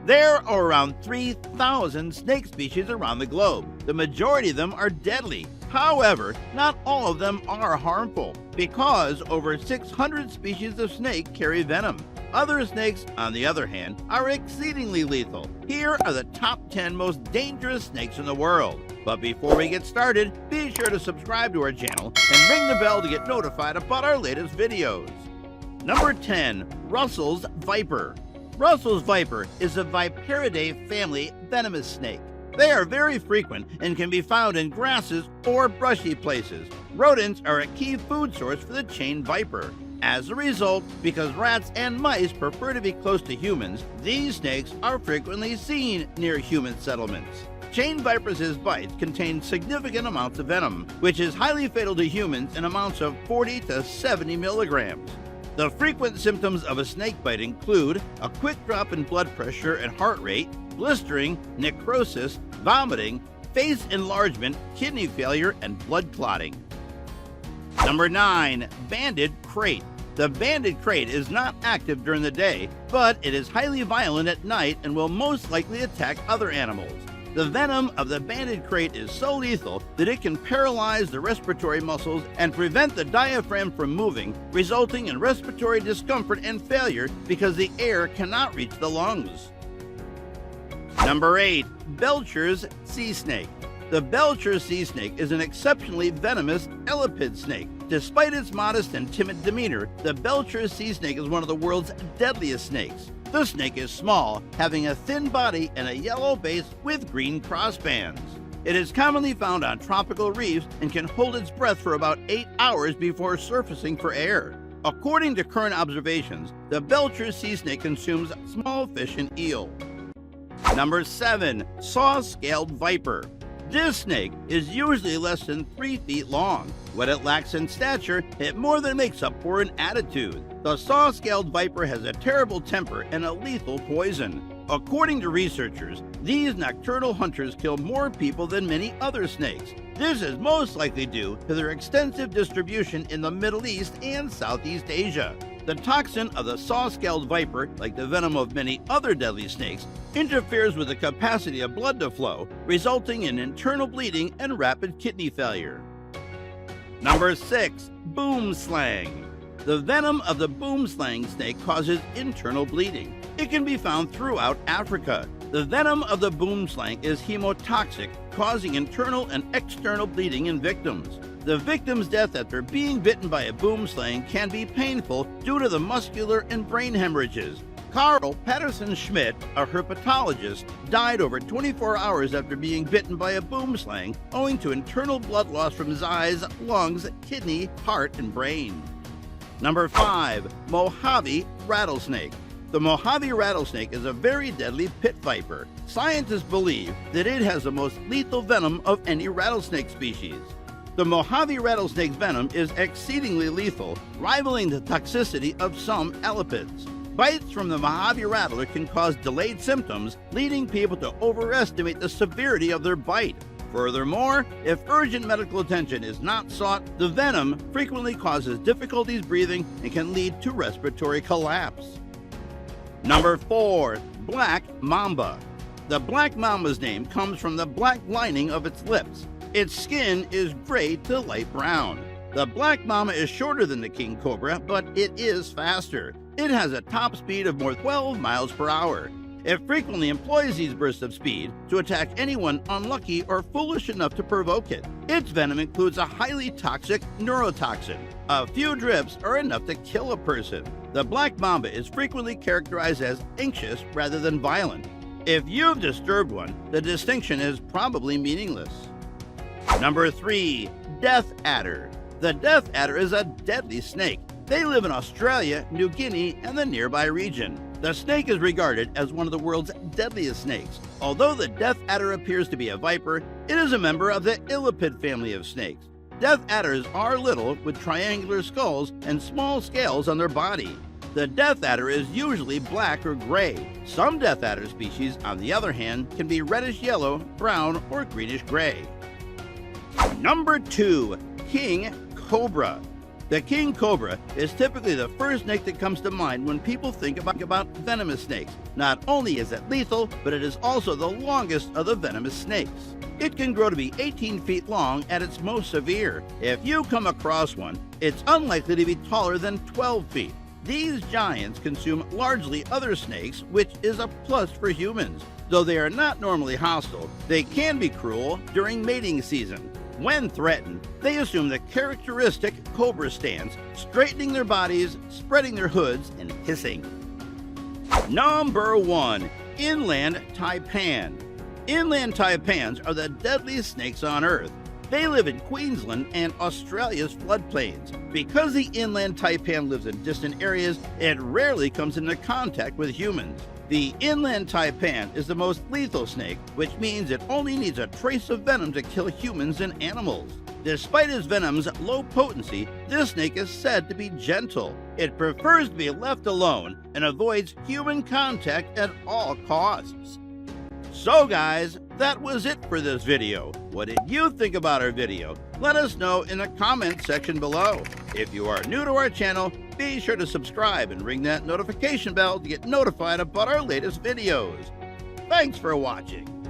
There are around 3,000 snake species around the globe. The majority of them are deadly. However, not all of them are harmful, because over 600 species of snake carry venom. Other snakes, on the other hand, are exceedingly lethal. Here are the top 10 most dangerous snakes in the world. But before we get started, be sure to subscribe to our channel and ring the bell to get notified about our latest videos. Number 10. Russell's Viper. Russell's Viper is a Viperidae family venomous snake. They are very frequent and can be found in grasses or brushy places. Rodents are a key food source for the chain viper. As a result, because rats and mice prefer to be close to humans, these snakes are frequently seen near human settlements. Chain vipers' bites contain significant amounts of venom, which is highly fatal to humans in amounts of 40 to 70 milligrams. The frequent symptoms of a snake bite include a quick drop in blood pressure and heart rate, blistering, necrosis, vomiting, face enlargement, kidney failure, and blood clotting. Number 9. Banded Krait. The banded krait is not active during the day, but it is highly violent at night and will most likely attack other animals. The venom of the banded krait is so lethal that it can paralyze the respiratory muscles and prevent the diaphragm from moving, resulting in respiratory discomfort and failure because the air cannot reach the lungs. Number 8. Belcher's Sea Snake. The Belcher's sea snake is an exceptionally venomous elipid snake. Despite its modest and timid demeanor, the Belcher's sea snake is one of the world's deadliest snakes. The snake is small, having a thin body and a yellow base with green crossbands. It is commonly found on tropical reefs and can hold its breath for about 8 hours before surfacing for air. According to current observations, the Belcher's sea snake consumes small fish and eel. Number 7. Saw-Scaled Viper. This snake is usually less than 3 feet long. What it lacks in stature, it more than makes up for in attitude. The saw-scaled viper has a terrible temper and a lethal poison. According to researchers, these nocturnal hunters kill more people than many other snakes. This is most likely due to their extensive distribution in the Middle East and Southeast Asia. The toxin of the saw-scaled viper, like the venom of many other deadly snakes, interferes with the capacity of blood to flow, resulting in internal bleeding and rapid kidney failure. Number 6. Boomslang. The venom of the boomslang snake causes internal bleeding. It can be found throughout Africa. The venom of the boomslang is hemotoxic, causing internal and external bleeding in victims. The victim's death after being bitten by a boomslang can be painful due to the muscular and brain hemorrhages. Carl Patterson Schmidt, a herpetologist, died over 24 hours after being bitten by a boomslang, owing to internal blood loss from his eyes, lungs, kidney, heart, and brain. Number 5. Mojave Rattlesnake. The Mojave rattlesnake is a very deadly pit viper. Scientists believe that it has the most lethal venom of any rattlesnake species. The Mojave rattlesnake's venom is exceedingly lethal, rivaling the toxicity of some elipids. Bites from the Mojave rattler can cause delayed symptoms, leading people to overestimate the severity of their bite. Furthermore, if urgent medical attention is not sought, the venom frequently causes difficulties breathing and can lead to respiratory collapse. Number 4. Black Mamba. The black mamba's name comes from the black lining of its lips. Its skin is gray to light brown. The black mamba is shorter than the king cobra, but it is faster. It has a top speed of more than 12 miles per hour. It frequently employs these bursts of speed to attack anyone unlucky or foolish enough to provoke it. Its venom includes a highly toxic neurotoxin. A few drips are enough to kill a person. The black mamba is frequently characterized as anxious rather than violent. If you've disturbed one, the distinction is probably meaningless. Number 3. Death Adder. The death adder is a deadly snake. They live in Australia, New Guinea, and the nearby region. The snake is regarded as one of the world's deadliest snakes. Although the death adder appears to be a viper, it is a member of the illipid family of snakes. Death adders are little, with triangular skulls and small scales on their body. The death adder is usually black or gray. Some death adder species, on the other hand, can be reddish yellow, brown, or greenish gray. Number 2. King Cobra. The king cobra is typically the first snake that comes to mind when people think about venomous snakes. Not only is it lethal, but it is also the longest of the venomous snakes. It can grow to be 18 feet long at its most severe. If you come across one, it's unlikely to be taller than 12 feet. These giants consume largely other snakes, which is a plus for humans. Though they are not normally hostile, they can be cruel during mating season. When threatened, they assume the characteristic cobra stance, straightening their bodies, spreading their hoods, and hissing. Number 1. Inland taipan. Inland taipans are the deadliest snakes on Earth. They live in Queensland and Australia's floodplains. Because the inland taipan lives in distant areas, it rarely comes into contact with humans. The inland taipan is the most lethal snake, which means it only needs a trace of venom to kill humans and animals. Despite its venom's low potency, this snake is said to be gentle. It prefers to be left alone and avoids human contact at all costs. So guys, that was it for this video. What did you think about our video? Let us know in the comment section below. If you are new to our channel, be sure to subscribe and ring that notification bell to get notified about our latest videos. Thanks for watching.